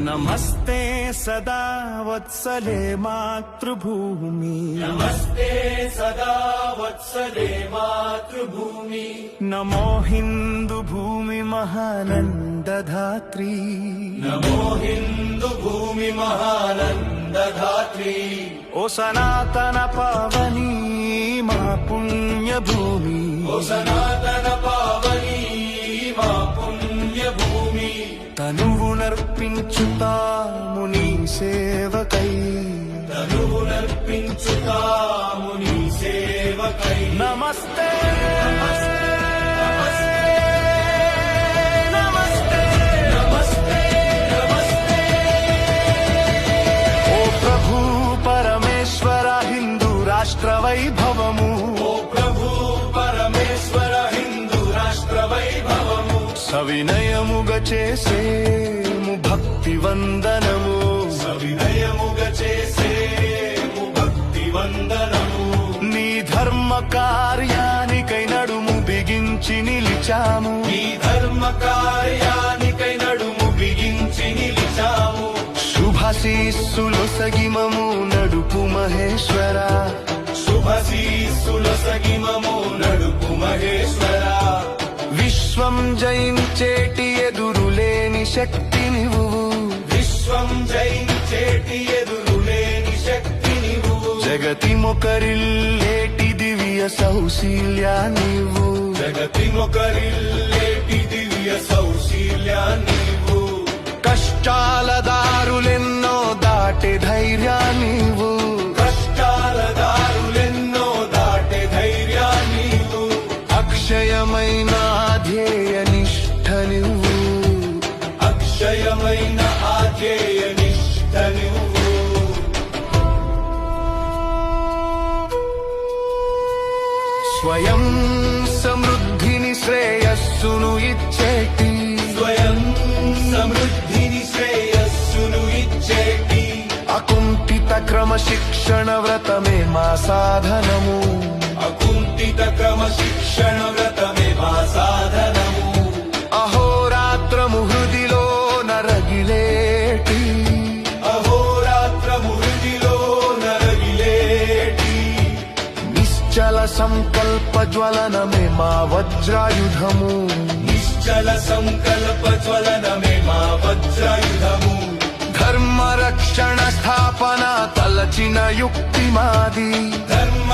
नमस्ते सदा वत्सले मातृभूमि, नमस्ते सदा वत्सले मातृभूमि। नमो हिंदू भूमि महानंदधात्री, नमो हिंदू भूमि महानंदधात्री। ओ सनातन पावनी मा पुण्य भूमि, ओ सनातन पावनी मा पुण्य भूमि। तनुवुनर्पिंचुतामु नी सेवकै, तनुवुनर्पिंचुतामु नी सेवकै। नमस्ते नमस्ते नमस्ते नमस्ते। ओ प्रभु परमेश्वर हिंदू राष्ट्र वैभवमु, ओ प्रभु परमेश्वर हिंदू राष्ट्र वैभवमु। సవినయముగ చేసేము భక్తి వందనము, సవినయముగ చేసేము భక్తి వందనము। నీ ధర్మ కార్యానికై నడుము బిగించి నిలిచాము, నీ ధర్మ కార్యానికై నడుము బిగించి నిలిచాము। శుభశీస్సులొసగి మము నడుపు మహేశ్వర, శుభశీస్సులొసగి మము నడుపు మహేశ్వర। విశ్వం జయించేటి ఎదురులేని శక్తి నీవు, విశ్వం జయించేటి ఎదురులేని శక్తి నీవు। జగతి మొకరిల్లేటి దివ్య సౌశీల్యా నీవు, జగతి మొకరిల్లేటి దివ్య సౌశీల్యా నీవు। కష్టాల దారులెన్నో దాటే ధైర్యా నీవు, కష్టాల దారులెన్నో దాటే ధైర్యా నీవు। అక్షయమైన ధ్యేయ నిష్ఠ నువ్వు, అక్షయమైన ఆధ్యేయ నిష్ఠ నువ్వు। స్వయం సమృద్ధిని శ్రేయస్సును ఇచ్చేటి, స్వయం సమృద్ధిని శ్రేయస్సును ఇచ్చేటి అకుంఠిత క్రమశిక్షణ వ్రతమే మా సాధనము, అకుంఠిత క్రమశిక్షణ వ్రతమే మా సాధనము। అహోరాత్రము హృదిలో నరగిలేటి, అహోరాత్రము హృదిలో నరగిలేటి నిశ్చల సంకల్ప జ్వలనమే మా వజ్రాయుధము, నిశ్చల సంకల్ప జ్వలనమే మా వజ్రాయుధము। ధర్మ రక్షణ స్థాపన తలచిన యుక్తి మాది, ధర్మ